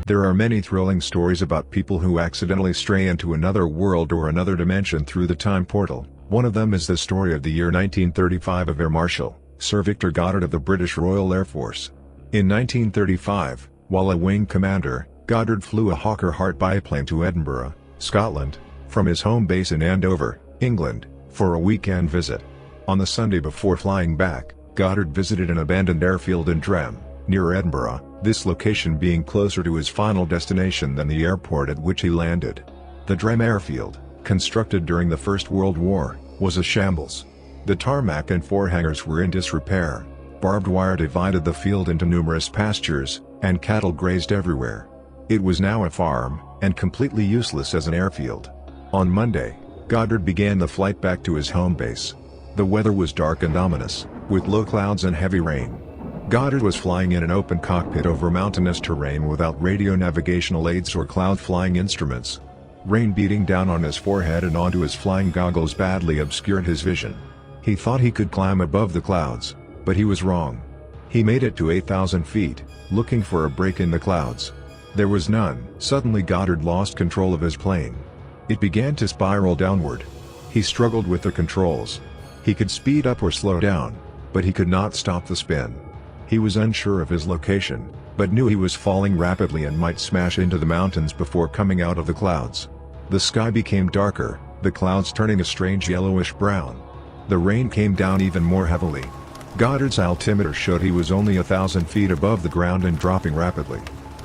There are many thrilling stories about people who accidentally stray into another world or another dimension through the time portal. One of them is the story of the year 1935 of Air Marshal, Sir Victor Goddard of the British Royal Air Force. In 1935, while a wing commander, Goddard flew a Hawker Hart biplane to Edinburgh, Scotland, from his home base in Andover, England, for a weekend visit. On the Sunday before flying back, Goddard visited an abandoned airfield in Drem, near Edinburgh, this location being closer to his final destination than the airport at which he landed. The Drem airfield, constructed during the First World War, was a shambles. The tarmac and 4 hangars were in disrepair, barbed wire divided the field into numerous pastures, and cattle grazed everywhere. It was now a farm, and completely useless as an airfield. On Monday, Goddard began the flight back to his home base. The weather was dark and ominous, with low clouds and heavy rain. Goddard was flying in an open cockpit over mountainous terrain without radio navigational aids or cloud flying instruments. Rain beating down on his forehead and onto his flying goggles badly obscured his vision. He thought he could climb above the clouds, but he was wrong. He made it to 8,000 feet, looking for a break in the clouds. There was none. Suddenly Goddard lost control of his plane. It began to spiral downward. He struggled with the controls. He could speed up or slow down, but he could not stop the spin. He was unsure of his location, but knew he was falling rapidly and might smash into the mountains before coming out of the clouds. The sky became darker, the clouds turning a strange yellowish brown. The rain came down even more heavily. Goddard's altimeter showed he was only 1,000 feet above the ground and dropping rapidly.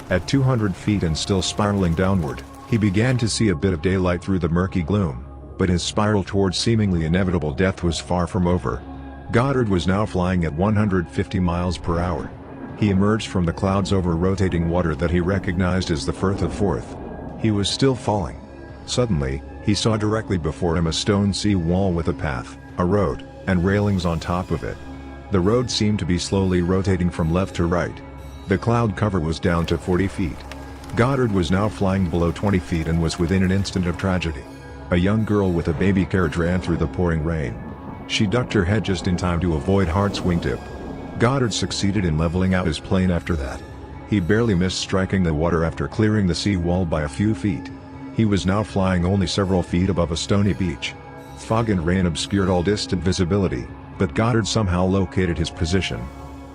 At 200 feet and still spiraling downward, he began to see a bit of daylight through the murky gloom, but his spiral towards seemingly inevitable death was far from over. Goddard was now flying at 150 miles per hour. He emerged from the clouds over rotating water that he recognized as the Firth of Forth. He was still falling. Suddenly, he saw directly before him a stone sea wall with a path, a road, and railings on top of it. The road seemed to be slowly rotating from left to right. The cloud cover was down to 40 feet. Goddard was now flying below 20 feet and was within an instant of tragedy. A young girl with a baby carriage ran through the pouring rain. She ducked her head just in time to avoid Hart's wingtip. Goddard succeeded in leveling out his plane after that. He barely missed striking the water after clearing the sea wall by a few feet. He was now flying only several feet above a stony beach. Fog and rain obscured all distant visibility, but Goddard somehow located his position.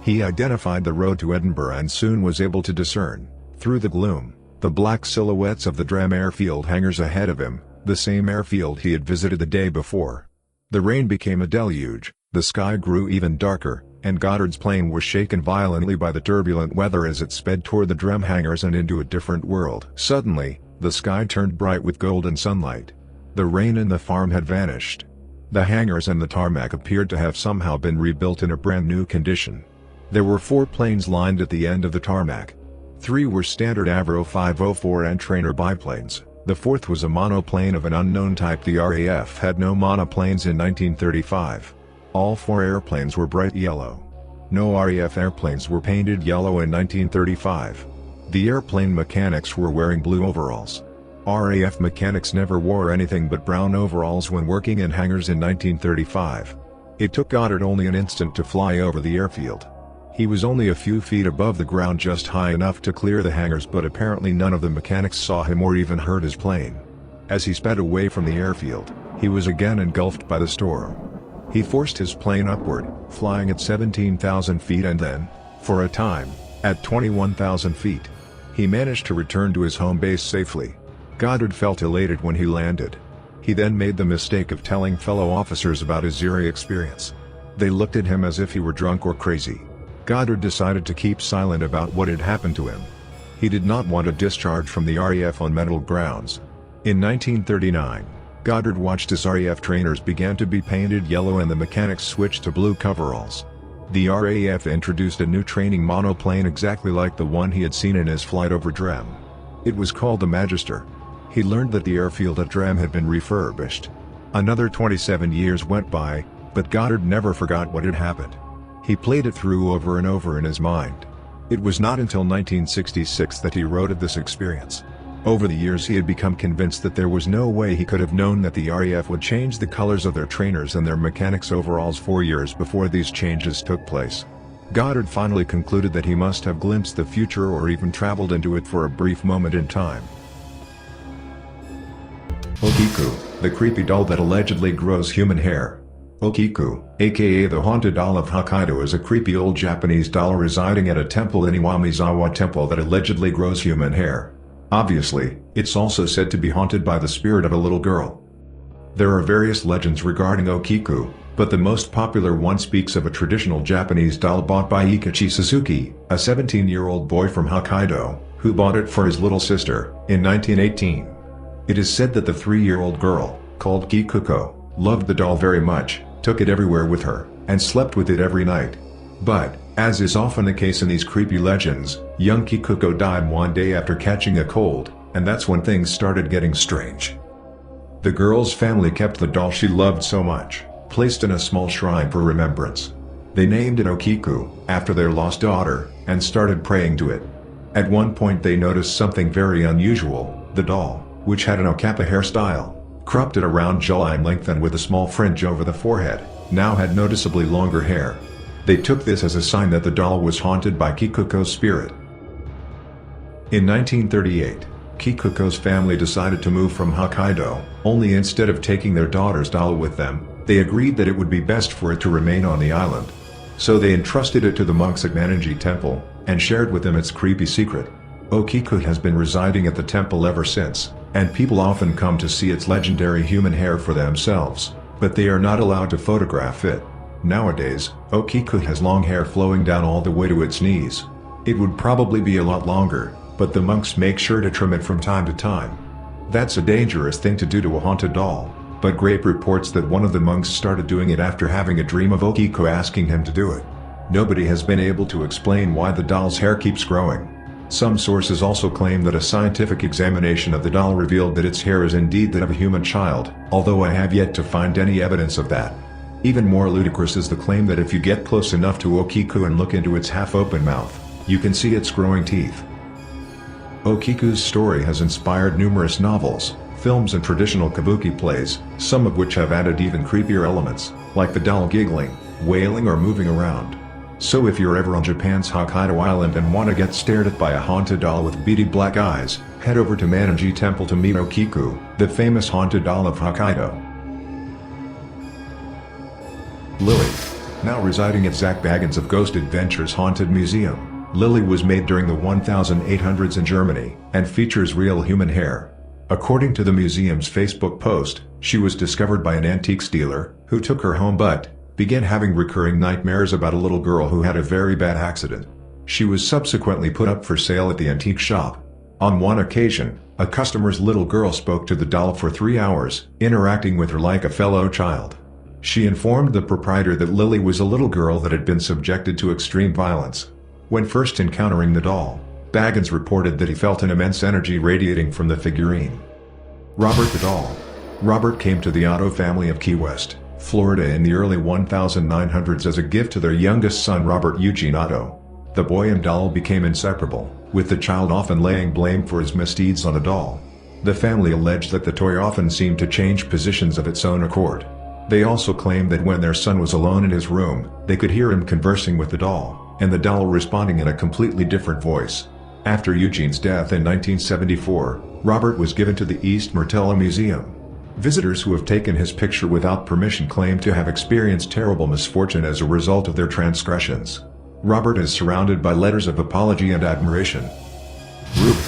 He identified the road to Edinburgh and soon was able to discern, through the gloom, the black silhouettes of the Drem airfield hangars ahead of him, the same airfield he had visited the day before. The rain became a deluge, the sky grew even darker, and Goddard's plane was shaken violently by the turbulent weather as it sped toward the Drem hangars and into a different world. Suddenly, the sky turned bright with golden sunlight. The rain and the farm had vanished. The hangars and the tarmac appeared to have somehow been rebuilt in a brand new condition. There were 4 planes lined at the end of the tarmac. 3 were standard Avro 504 and trainer biplanes, the 4th was a monoplane of an unknown type. The RAF had no monoplanes in 1935. All 4 airplanes were bright yellow. No RAF airplanes were painted yellow in 1935. The airplane mechanics were wearing blue overalls. RAF mechanics never wore anything but brown overalls when working in hangars in 1935. It took Goddard only an instant to fly over the airfield. He was only a few feet above the ground, just high enough to clear the hangars, but apparently none of the mechanics saw him or even heard his plane. As he sped away from the airfield, he was again engulfed by the storm. He forced his plane upward, flying at 17,000 feet and then, for a time, at 21,000 feet. He managed to return to his home base safely. Goddard felt elated when he landed. He then made the mistake of telling fellow officers about his eerie experience. They looked at him as if he were drunk or crazy. Goddard decided to keep silent about what had happened to him. He did not want a discharge from the RAF on medical grounds. In 1939, Goddard watched as RAF trainers began to be painted yellow and the mechanics switched to blue coveralls. The RAF introduced a new training monoplane exactly like the one he had seen in his flight over Drem. It was called the Magister. He learned that the airfield at Drem had been refurbished. Another 27 years went by, but Goddard never forgot what had happened. He played it through over and over in his mind. It was not until 1966 that he wrote of this experience. Over the years he had become convinced that there was no way he could have known that the RAF would change the colors of their trainers and their mechanics' overalls 4 years before these changes took place. Goddard finally concluded that he must have glimpsed the future or even traveled into it for a brief moment in time. Okiku, the creepy doll that allegedly grows human hair. Okiku, aka the haunted doll of Hokkaido, is a creepy old Japanese doll residing at a temple in Iwamizawa Temple that allegedly grows human hair. Obviously, it's also said to be haunted by the spirit of a little girl. There are various legends regarding Okiku, but the most popular one speaks of a traditional Japanese doll bought by Ikachi Suzuki, a 17-year-old boy from Hokkaido, who bought it for his little sister, in 1918. It is said that the 3-year-old girl, called Kikuko, loved the doll very much, took it everywhere with her, and slept with it every night. But, as is often the case in these creepy legends, young Kikuko died one day after catching a cold, and that's when things started getting strange. The girl's family kept the doll she loved so much, placed in a small shrine for remembrance. They named it Okiku, after their lost daughter, and started praying to it. At one point they noticed something very unusual: the doll, which had an okappa hairstyle, cropped at around jawline length and with a small fringe over the forehead, now had noticeably longer hair. They took this as a sign that the doll was haunted by Kikuko's spirit. In 1938, Kikuko's family decided to move from Hokkaido, only instead of taking their daughter's doll with them, they agreed that it would be best for it to remain on the island. So they entrusted it to the monks at Manji Temple, and shared with them its creepy secret. Okiku has been residing at the temple ever since, and people often come to see its legendary human hair for themselves, but they are not allowed to photograph it. Nowadays, Okiku has long hair flowing down all the way to its knees. It would probably be a lot longer, but the monks make sure to trim it from time to time. That's a dangerous thing to do to a haunted doll, but Grape reports that one of the monks started doing it after having a dream of Okiku asking him to do it. Nobody has been able to explain why the doll's hair keeps growing. Some sources also claim that a scientific examination of the doll revealed that its hair is indeed that of a human child, although I have yet to find any evidence of that. Even more ludicrous is the claim that if you get close enough to Okiku and look into its half-open mouth, you can see its growing teeth. Okiku's story has inspired numerous novels, films and traditional kabuki plays, some of which have added even creepier elements, like the doll giggling, wailing or moving around. So if you're ever on Japan's Hokkaido Island and want to get stared at by a haunted doll with beady black eyes, head over to Manji Temple to meet Okiku, the famous haunted doll of Hokkaido. Lily. Now residing at Zach Bagans of Ghost Adventures Haunted Museum, Lily was made during the 1800s in Germany, and features real human hair. According to the museum's Facebook post, she was discovered by an antiques dealer, who took her home but began having recurring nightmares about a little girl who had a very bad accident. She was subsequently put up for sale at the antique shop. On one occasion, a customer's little girl spoke to the doll for 3 hours, interacting with her like a fellow child. She informed the proprietor that Lily was a little girl that had been subjected to extreme violence. When first encountering the doll, Baggins reported that he felt an immense energy radiating from the figurine. Robert the doll. Robert came to the Otto family of Key West, Florida in the early 1900s as a gift to their youngest son Robert Eugene Otto. The boy and doll became inseparable, with the child often laying blame for his misdeeds on the doll. The family alleged that the toy often seemed to change positions of its own accord. They also claimed that when their son was alone in his room, they could hear him conversing with the doll, and the doll responding in a completely different voice. After Eugene's death in 1974, Robert was given to the East Myrtella Museum. Visitors who have taken his picture without permission claim to have experienced terrible misfortune as a result of their transgressions. Robert is surrounded by letters of apology and admiration. Ruby.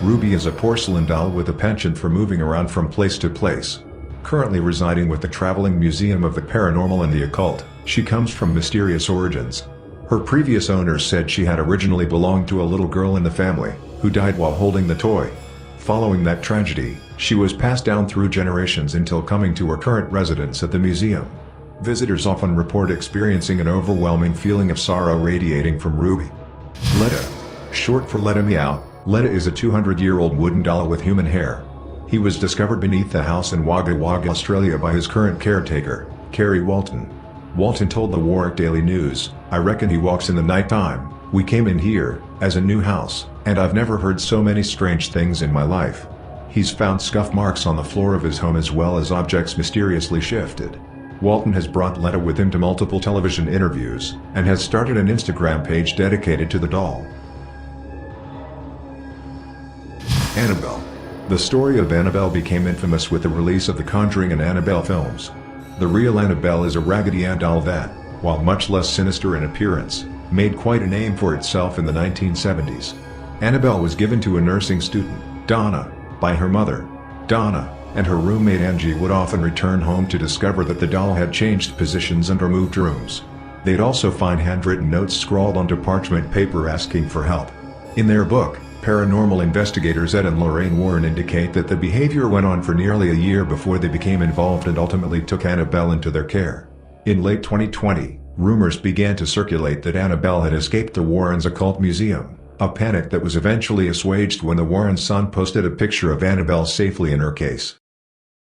Ruby is a porcelain doll with a penchant for moving around from place to place. Currently residing with the Traveling Museum of the Paranormal and the Occult, she comes from mysterious origins. Her previous owners said she had originally belonged to a little girl in the family, who died while holding the toy. Following that tragedy, she was passed down through generations until coming to her current residence at the museum. Visitors often report experiencing an overwhelming feeling of sorrow radiating from Ruby. Letta. Short for Let Me Out, Letta is a 200-year-old wooden doll with human hair. He was discovered beneath the house in Wagga Wagga, Australia by his current caretaker, Kerry Walton. Walton told the Warwick Daily News, "I reckon he walks in the night time. We came in here, as a new house, and I've never heard so many strange things in my life." He's found scuff marks on the floor of his home as well as objects mysteriously shifted. Walton has brought Letta with him to multiple television interviews, and has started an Instagram page dedicated to the doll. Annabelle. The story of Annabelle became infamous with the release of the Conjuring and Annabelle films. The real Annabelle is a Raggedy Ann doll that, while much less sinister in appearance, made quite a name for itself in the 1970s. Annabelle was given to a nursing student, Donna, by her mother. Donna and her roommate Angie would often return home to discover that the doll had changed positions and removed rooms. They'd also find handwritten notes scrawled onto parchment paper asking for help. In their book, paranormal investigators Ed and Lorraine Warren indicate that the behavior went on for nearly a year before they became involved and ultimately took Annabelle into their care. In late 2020, rumors began to circulate that Annabelle had escaped the Warrens' occult museum, a panic that was eventually assuaged when the Warren Sun posted a picture of Annabelle safely in her case.